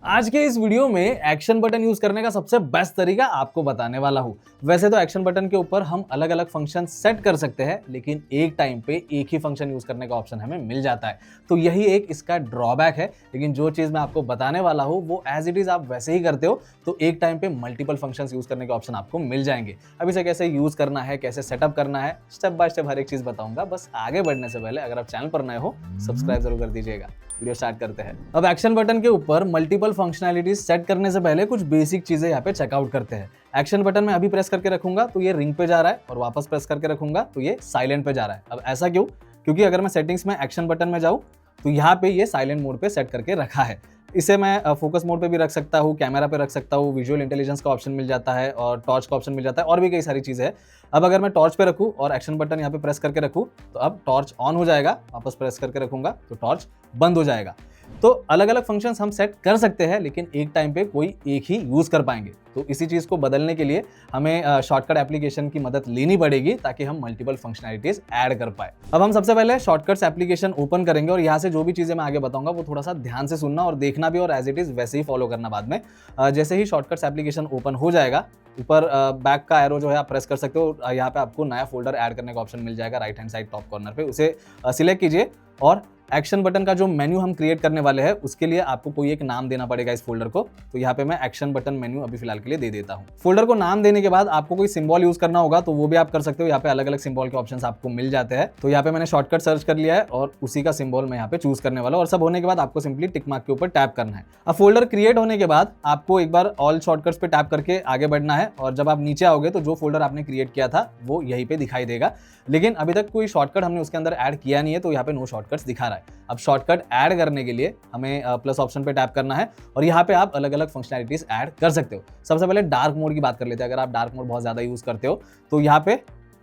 आज के इस वीडियो में एक्शन बटन यूज करने का सबसे बेस्ट तरीका आपको बताने वाला हूँ। वैसे तो एक्शन बटन के ऊपर हम अलग अलग फंक्शन सेट कर सकते हैं, लेकिन एक टाइम पे एक ही फंक्शन यूज करने का ऑप्शन हमें मिल जाता है। तो यही एक इसका ड्रॉबैक है। लेकिन जो चीज मैं आपको बताने वाला हूँ वो एज इट इज आप वैसे ही करते हो तो एक टाइम पे मल्टीपल फंक्शन यूज करने के ऑप्शन आपको मिल जाएंगे। अब इसे कैसे यूज करना है, कैसे सेटअप करना है, स्टेप बाय स्टेप हर एक चीज बताऊंगा। बस आगे बढ़ने से पहले अगर आप चैनल पर नए हो सब्सक्राइब जरूर कर दीजिएगा। वीडियो स्टार्ट करते हैं। अब एक्शन बटन के ऊपर मल्टीपल फंक्शनैलिटीज सेट करने से पहले कुछ बेसिक चीजें यहाँ पे चेकआउट करते हैं। एक्शन बटन में अभी प्रेस करके रखूंगा तो ये रिंग पे जा रहा है और वापस प्रेस करके रखूंगा तो ये साइलेंट पे जा रहा है। अब ऐसा क्यों? क्योंकि अगर मैं सेटिंग्स में एक्शन बटन में जाऊं तो यहाँ पे ये साइलेंट मोड पे सेट करके रखा है। इसे मैं फोकस मोड पे भी रख सकता हूँ, कैमरा पे रख सकता हूँ, विजुअल इंटेलिजेंस का ऑप्शन मिल जाता है और टॉर्च का ऑप्शन मिल जाता है और भी कई सारी चीजें हैं। अब अगर मैं टॉर्च पे रखूँ और एक्शन बटन यहाँ पे प्रेस करके रखूँ तो अब टॉर्च ऑन हो जाएगा, वापस प्रेस करके रखूंगा तो टॉर्च बंद हो जाएगा। तो अलग अलग फंक्शंस हम सेट कर सकते हैं, लेकिन एक टाइम पे कोई एक ही यूज कर पाएंगे। तो इसी चीज को बदलने के लिए हमें शॉर्टकट एप्लीकेशन की मदद लेनी पड़ेगी ताकि हम मल्टीपल फंक्शनैलिटीज ऐड कर पाए। अब हम सबसे पहले शॉर्टकट्स एप्लीकेशन ओपन करेंगे और यहाँ से जो भी चीजें मैं आगे बताऊंगा वो थोड़ा सा ध्यान से सुनना और देखना भी, और एज इट इज वैसे ही फॉलो करना बाद में। जैसे ही शॉर्टकट्स एप्लीकेशन ओपन हो जाएगा, ऊपर बैक का एरो जो है आप प्रेस कर सकते हो। यहाँ पे आपको नया फोल्डर ऐड करने का ऑप्शन मिल जाएगा right hand side top corner पे, उसे सिलेक्ट कीजिए और एक्शन बटन का जो मेन्यू हम क्रिएट करने वाले हैं उसके लिए आपको कोई एक नाम देना पड़ेगा इस फोल्डर को। तो यहाँ पे मैं एक्शन बटन मेन्यू अभी फिलहाल के लिए दे देता हूँ। फोल्डर को नाम देने के बाद आपको कोई सिंबल यूज करना होगा तो वो भी आप कर सकते हो। यहाँ पे अलग अलग सिंबल के ऑप्शंस आपको मिल जाते हैं। तो यहाँ पे मैंने शॉर्टकट सर्च कर लिया है और उसी का सिंबल मैं यहाँ पे चूज करने वाला हूँ। और सब होने के बाद आपको सिंपली टिक मार्क के ऊपर टैप करना है। अब फोल्डर क्रिएट होने के बाद आपको एक बार ऑल शॉर्टकट्स पे टैप करके आगे बढ़ना है और जब आप नीचे आओगे तो जो फोल्डर आपने क्रिएट किया था वो यहीं पे दिखाई देगा। लेकिन अभी तक कोई शॉर्टकट हमने उसके अंदर ऐड किया नहीं है तो यहाँ पे नो शॉर्टकट्स दिखा रहा है। अब शॉर्टकट ऐड करने के लिए हमें प्लस ऑप्शन पे टैप करना है और यहाँ पे आप अलग अलग फंक्शनैलिटीज ऐड कर सकते हो। सबसे पहले डार्क मोड की बात कर लेते हैं। अगर आप डार्क मोड बहुत ज्यादा यूज करते हो तो यहाँ पे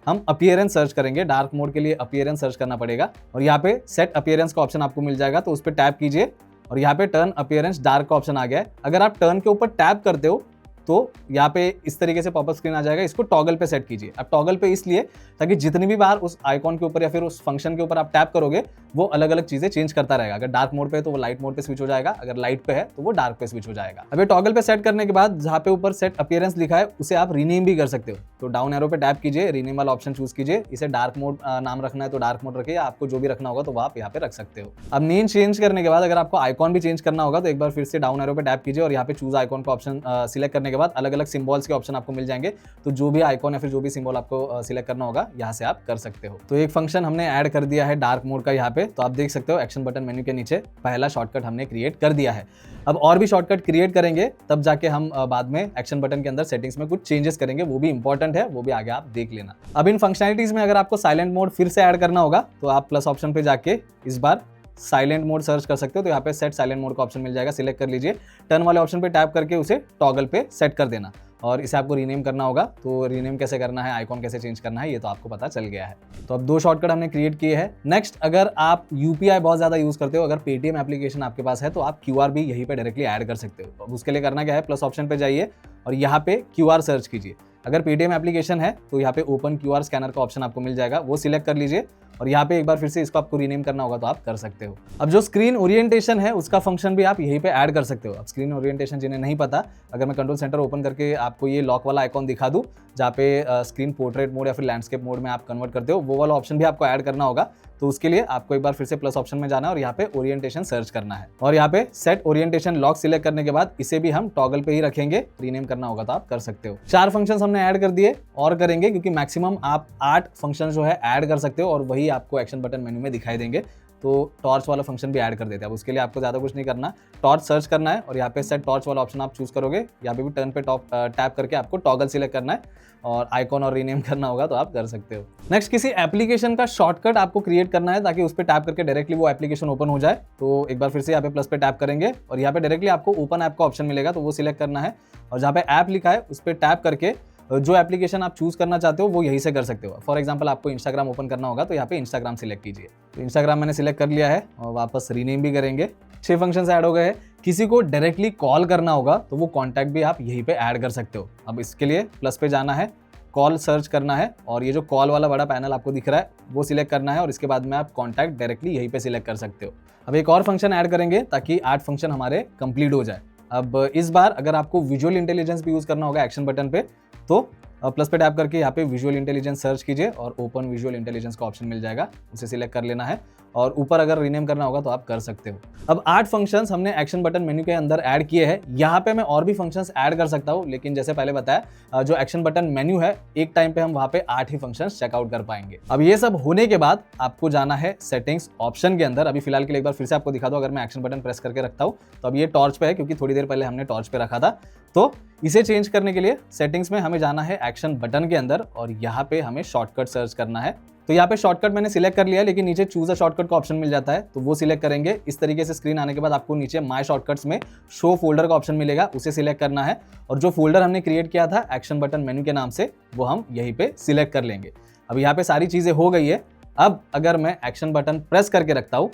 हम अपीयरेंस सर्च करेंगे। डार्क मोड के लिए अपीयरेंस सर्च करना पड़ेगा और यहाँ पे सेट अपीयरेंस का ऑप्शन आपको मिल जाएगा, तो उस पर टैप कीजिए और यहाँ पे टर्न अपीयरेंस डार्क का ऑप्शन आ गया है। अगर आप टर्न के ऊपर टैप करते हो तो यहाँ पे इस तरीके से पॉपअप स्क्रीन आ जाएगा। इसको टॉगल पे सेट कीजिए। अब टॉगल पे इसलिए ताकि जितनी भी बार उस आइकॉन के ऊपर या फिर उस फंक्शन के ऊपर आप टैप करोगे वो अलग अलग चीजें चेंज करता रहेगा। अगर डार्क मोड पे है तो वो लाइट मोड पे स्विच हो जाएगा, अगर लाइट पे है तो वो डार्क पे स्विच हो जाएगा। अब ये टॉगल पे सेट करने के बाद जहाँ पे ऊपर सेट अपीयरेंस लिखा है उसे आप रीनेम भी कर सकते हो। तो डाउन एरो पे टैप कीजिए, रीनेम वाला ऑप्शन चूज कीजिए। इसे डार्क मोड नाम रखना है तो डार्क मोड रखिए, आपको जो भी रखना होगा तो वो आप यहाँ पे रख सकते हो। अब नेम चेंज करने के बाद अगर आपको आइकॉन भी चेंज करना होगा तो एक बार फिर से डाउन एरो पे टैप कीजिए और यहाँ पे चूज आइकॉन का ऑप्शन सिलेक्ट करने के बाद अलग अलग सिंबल्स के ऑप्शन आपको मिल जाएंगे। तो जो भी आइकॉन या फिर जो भी सिंबल आपको सिलेक्ट करना होगा यहाँ से आप कर सकते हो। तो एक फंक्शन हमने ऐड कर दिया है डार्क मोड का यहाँ पे, तो आप देख सकते हो एक्शन बटन मेन्यू के नीचे पहला शॉर्टकट हमने क्रिएट कर दिया है। अब और भी शॉर्टकट क्रिएट करेंगे तब जाके हम बाद में एक्शन बटन के अंदर सेटिंग्स में कुछ चेंजेस करेंगे, वो भी इंपॉर्टेंट है, वो भी आगे आप देख लेना। अब इन फंक्शनैलिटीज में अगर आपको साइलेंट मोड फिर से ऐड करना होगा तो आप प्लस ऑप्शन पे जाके इस बार साइलेंट मोड सर्च कर सकते हो। तो यहाँ पे सेट साइलेंट मोड का ऑप्शन मिल जाएगा, सिलेक्ट कर लीजिए। टर्न वाले ऑप्शन पे टैप करके उसे टॉगल पे सेट कर देना और इसे आपको रीनेम करना होगा। तो रीनेम कैसे करना है, आइकॉन कैसे चेंज करना है, ये तो आपको पता चल गया है। तो अब दो शॉर्टकट हमने क्रिएट किए हैं। नेक्स्ट, अगर आप यूपीआई बहुत ज्यादा यूज करते हो, अगर पेटीएम एप्लीकेशन आपके पास है तो आप क्यूआर भी यहीं पे डायरेक्टली ऐड कर सकते हो। तो उसके लिए करना क्या है, प्लस ऑप्शन पे जाइए और यहाँ पे क्यूआर सर्च कीजिए। अगर पेटीएम एप्लीकेशन है तो यहाँ पे ओपन क्यूआर स्कैनर का ऑप्शन आपको मिल जाएगा, वो सिलेक्ट कर लीजिए और यहाँ पे एक बार फिर से इसको आपको रीनेम करना होगा तो आप कर सकते हो। अब जो स्क्रीन ओरिएंटेशन है उसका फंक्शन भी आप यहीं पे ऐड कर सकते हो। अब स्क्रीन ओरिएंटेशन जिन्हें नहीं पता, अगर मैं कंट्रोल सेंटर ओपन करके आपको ये लॉक वाला आइकॉन दिखा दूं जहाँ पे स्क्रीन पोर्ट्रेट मोड या फिर लैंडस्केप मोड में आप कन्वर्ट करते हो, वो वाला ऑप्शन भी आपको ऐड करना होगा। तो उसके लिए आपको एक बार फिर से प्लस ऑप्शन में जाना है और यहाँ पे ओरिएंटेशन सर्च करना है और यहाँ पे सेट ओरिएंटेशन लॉक सिलेक्ट करने के बाद इसे भी हम टॉगल पे ही रखेंगे। रीनेम करना होगा तो आप कर सकते हो। 4 फंक्शंस हमने ऐड कर दिए और करेंगे क्योंकि मैक्सिमम आप 8 फंक्शन जो है ऐड कर सकते हो और वही आपको एक्शन बटन मेन्यू में दिखाई देंगे। तो टॉर्च वाला फंक्शन भी ऐड कर देते हैं। अब उसके लिए आपको ज़्यादा कुछ नहीं करना, टॉर्च सर्च करना है और यहाँ पे सेट टॉर्च वाला ऑप्शन आप चूज करोगे। यहाँ पे भी टर्न पे टैप करके आपको टॉगल सिलेक्ट करना है और आइकॉन और रीनेम करना होगा तो आप कर सकते हो। नेक्स्ट, किसी एप्लीकेशन का शॉर्टकट आपको क्रिएट करना है ताकि उस पर टैप करके डायरेक्टली वो एप्लीकेशन ओपन हो जाए। तो एक बार फिर से यहाँ पे प्लस पे टैप करेंगे और यहाँ पे डायरेक्टली आपको ओपन ऐप का ऑप्शन मिलेगा, तो वो सिलेक्ट करना है और जहाँ पे ऐप लिखा है उस पर टैप करके जो एप्लीकेशन आप चूज करना चाहते हो वो यहीं से कर सकते हो। फॉर एग्जांपल आपको इंस्टाग्राम ओपन करना होगा तो यहाँ पे इंस्टाग्राम सिलेक्ट कीजिए। तो इंस्टाग्राम मैंने सिलेक्ट कर लिया है और वापस रीनेम भी करेंगे। 6 फंक्शंस ऐड हो गए हैं। किसी को डायरेक्टली कॉल करना होगा तो वो कॉन्टैक्ट भी आप यहीं पे ऐड कर सकते हो। अब इसके लिए प्लस पे जाना है, कॉल सर्च करना है और ये जो कॉल वाला बड़ा पैनल आपको दिख रहा है वो सिलेक्ट करना है और इसके बाद में आप कॉन्टैक्ट डायरेक्टली यहीं पे सिलेक्ट कर सकते हो। अब एक और फंक्शन ऐड करेंगे ताकि 8 फंक्शन हमारे कंप्लीट हो जाए। अब इस बार अगर आपको विजुअल इंटेलिजेंस भी यूज करना होगा एक्शन बटन पे, तो प्लस पे टैप करके यहाँ पे विजुअल इंटेलिजेंस सर्च कीजिए और ओपन विजुअल इंटेलिजेंस का ऑप्शन मिल जाएगा, उसे सिलेक्ट कर लेना है और ऊपर अगर रीनेम करना होगा तो आप कर सकते हो। अब 8 फंक्शंस हमने एक्शन बटन मेन्यू के अंदर ऐड किए हैं। यहाँ पे मैं और भी फंक्शंस ऐड कर सकता हूँ, लेकिन जैसे पहले बताया जो एक्शन बटन मेन्यू है एक टाइम पे हम वहाँ पे 8 ही फंक्शंस चेकआउट कर पाएंगे। अब ये सब होने के बाद आपको जाना है सेटिंग्स ऑप्शन के अंदर। अभी फिलहाल के लिए एक बार फिर से आपको दिखा दो, अगर मैं एक्शन बटन प्रेस करके रखता हूँ तो अब ये टॉर्च पे है, क्योंकि थोड़ी देर पहले हमने टॉर्च पे रखा था। तो इसे चेंज करने के लिए सेटिंग्स में हमें जाना है एक्शन बटन के अंदर और यहाँ पे हमें शॉर्टकट सर्च करना है। तो यहाँ पे शॉर्टकट मैंने सिलेक्ट कर लिया है, लेकिन नीचे चूज अ शॉर्टकट का ऑप्शन मिल जाता है, तो वो सिलेक्ट करेंगे। इस तरीके से स्क्रीन आने के बाद आपको नीचे माय शॉर्टकट्स में शो फोल्डर का ऑप्शन मिलेगा, उसे सिलेक्ट करना है और जो फोल्डर हमने क्रिएट किया था एक्शन बटन मेन्यू के नाम से वो हम यहीं पे सिलेक्ट कर लेंगे। अब यहाँ पे सारी चीजें हो गई है। अब अगर मैं एक्शन बटन प्रेस करके रखता हूँ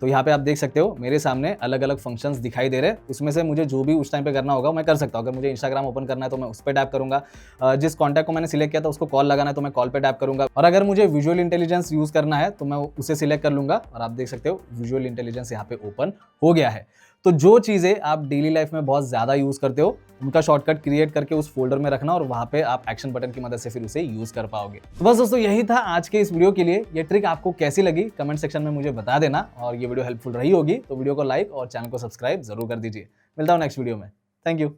तो यहाँ पे आप देख सकते हो मेरे सामने अलग अलग फंक्शंस दिखाई दे रहे हैं। उसमें से मुझे जो भी उस टाइम पे करना होगा मैं कर सकता हूँ। अगर मुझे इंस्टाग्राम ओपन करना है तो मैं उस पर टैप करूंगा, जिस कॉन्टैक्ट को मैंने सिलेक्ट किया था उसको कॉल लगाना है तो मैं कॉल पे टैप करूंगा, और अगर मुझे विजुअल इंटेलिजेंस यूज करना है तो मैं उसे सिलेक्ट कर लूंगा और आप देख सकते हो विजुअल इंटेलिजेंस यहाँ पे ओपन हो गया है। तो जो चीजें आप डेली लाइफ में बहुत ज्यादा यूज करते हो उनका शॉर्टकट क्रिएट करके उस फोल्डर में रखना और वहां पे आप एक्शन बटन की मदद से फिर उसे यूज कर पाओगे। तो बस दोस्तों यही था आज के इस वीडियो के लिए। ये ट्रिक आपको कैसी लगी कमेंट सेक्शन में मुझे बता देना, और ये वीडियो हेल्पफुल रही होगी तो वीडियो को लाइक और चैनल को सब्सक्राइब जरूर कर दीजिए। मिलता हूं नेक्स्ट वीडियो में। Thank you.